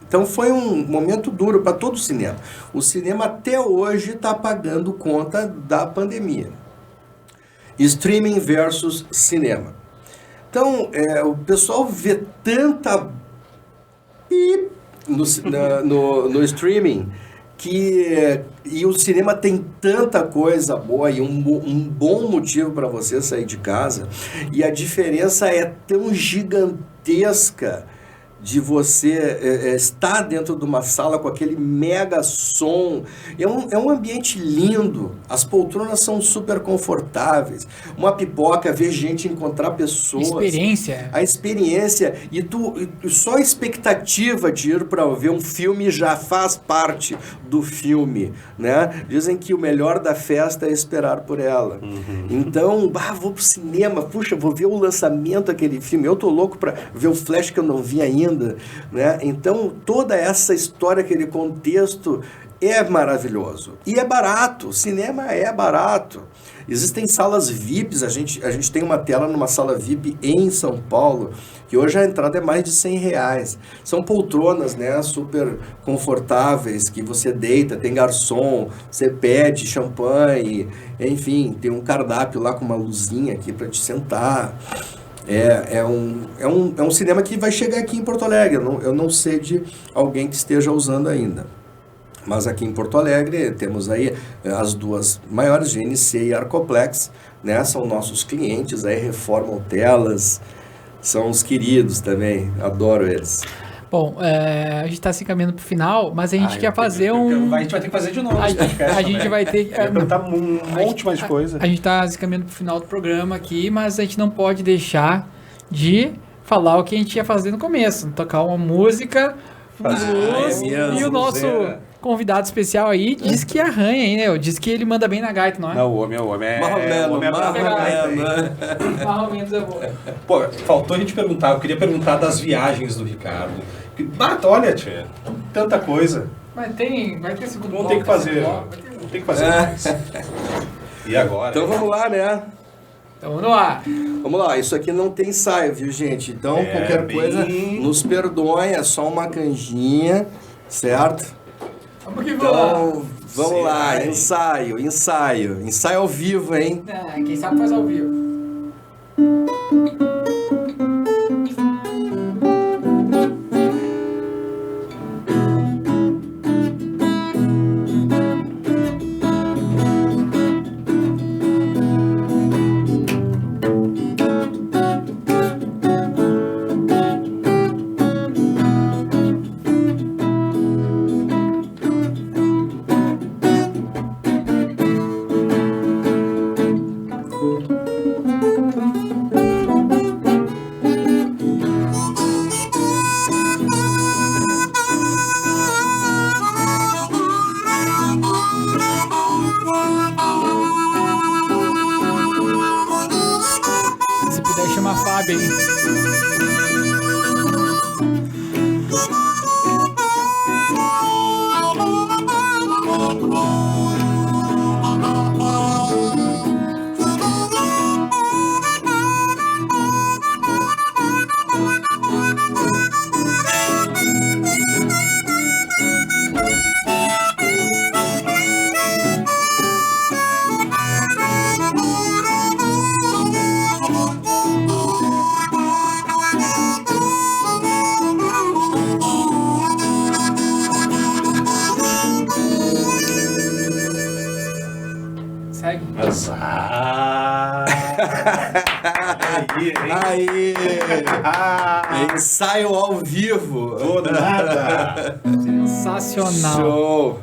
Então foi um momento duro para todo o cinema. O cinema até hoje está pagando conta da pandemia. Streaming versus cinema. Então, o pessoal vê tanta no streaming e o cinema tem tanta coisa boa e um bom motivo para você sair de casa, e a diferença é tão gigantesca de você estar dentro de uma sala com aquele mega som. É um ambiente lindo, as poltronas são super confortáveis, uma pipoca, ver gente, encontrar pessoas. A experiência. E só a expectativa de ir para ver um filme já faz parte do filme, né? Dizem que o melhor da festa é esperar por ela. Uhum. Então, vou pro cinema, puxa, vou ver o lançamento daquele filme. Eu tô louco para ver o Flash que eu não vi ainda. Né? Então, toda essa história, aquele contexto é maravilhoso. E é barato, cinema é barato. Existem salas VIPs, a gente tem uma tela numa sala VIP em São Paulo, que hoje a entrada é mais de R$100. São poltronas, né, super confortáveis, que você deita, tem garçom, você pede champanhe, enfim, tem um cardápio lá com uma luzinha aqui para te sentar. É um cinema que vai chegar aqui em Porto Alegre. Eu não sei de alguém que esteja usando ainda. Mas aqui em Porto Alegre temos aí as duas maiores, GNC e Arcoplex, né? São nossos clientes, aí reformam telas, são os queridos também, adoro eles. Bom, a gente tá se encaminhando pro final, mas a gente quer fazer um... A gente vai ter que fazer de novo A esse podcast. a gente vai ter... Vai perguntar um monte mais de coisa. A gente tá se encaminhando pro final do programa aqui, mas a gente não pode deixar de falar o que a gente ia fazer no começo. Tocar uma música, blues, e o nosso convidado especial aí diz que arranha aí, né? Diz que ele manda bem na gaita, não é? Não, o homem é... Marromeno, Marromenos é bom. Pô, faltou a gente perguntar. Eu queria perguntar das viagens do Ricardo. Olha, tia, tanta coisa. Mas vai ter segundo Vamos ter que fazer. Vamos ter que fazer mais. E agora? Então vamos lá, né? Então vamos lá. Vamos lá, isso aqui não tem ensaio, viu, gente? Então, qualquer coisa, nos perdoem, é só uma canjinha, certo? Vamos que Então, vamos lá, ensaio ao vivo, hein? Quem sabe faz ao vivo. Se puder chamar a Fábio aí. Segue. Aí, hein? Aí! Ensaio ao vivo! Toda nada. Sensacional. Show!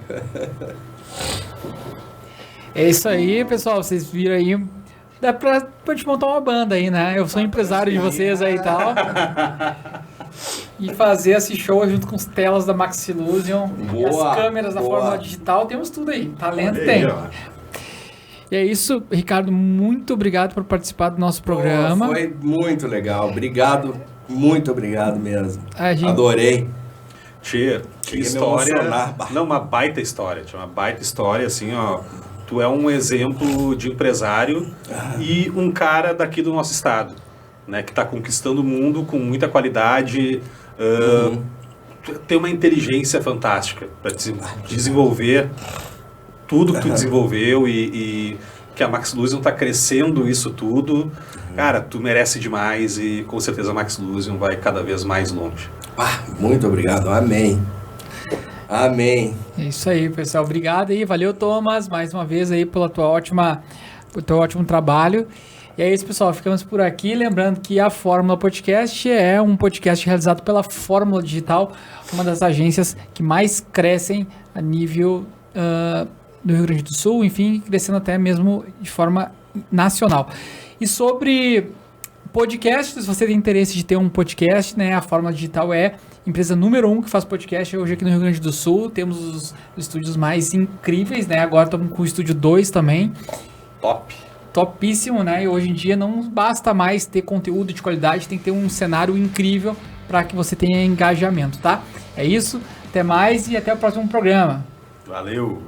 É isso aí, pessoal. Vocês viram aí. Dá pra gente montar uma banda aí, né? Eu sou empresário de vocês aí e tal. E fazer esse show junto com as telas da Maxillusion e as Boa, câmeras da boa. Fórmula Digital. Temos tudo aí. Talento Olha tem. aí, ó. E é isso, Ricardo. Muito obrigado por participar do nosso programa. Foi muito legal. Obrigado. Muito obrigado mesmo. A gente- Adorei. Tia, que Cheguei a me história. emocionar, bah. Não, uma baita história, tia. Uma baita história, assim, ó. Tu é um exemplo de empresário e um cara daqui do nosso estado, né? Que tá conquistando o mundo com muita qualidade. Tem uma inteligência fantástica para desenvolver tudo que tu desenvolveu e que a Maxillusion tá crescendo isso tudo. Cara, tu merece demais e com certeza a Maxillusion vai cada vez mais longe. Muito obrigado. Amém. Amém. É isso aí, pessoal. Obrigado aí. Valeu, Thomas, mais uma vez aí pelo teu ótimo trabalho. E é isso, pessoal. Ficamos por aqui. Lembrando que a Fórmula Podcast é um podcast realizado pela Fórmula Digital, uma das agências que mais crescem a nível do Rio Grande do Sul, enfim, crescendo até mesmo de forma nacional. E sobre podcast, se você tem interesse de ter um podcast, né, a Fórmula Digital é a empresa número 1 que faz podcast hoje aqui no Rio Grande do Sul. Temos os estúdios mais incríveis, né? Agora estamos com o estúdio 2 também. Top! Topíssimo, né? E hoje em dia não basta mais ter conteúdo de qualidade, tem que ter um cenário incrível para que você tenha engajamento, tá? É isso, até mais e até o próximo programa. Valeu!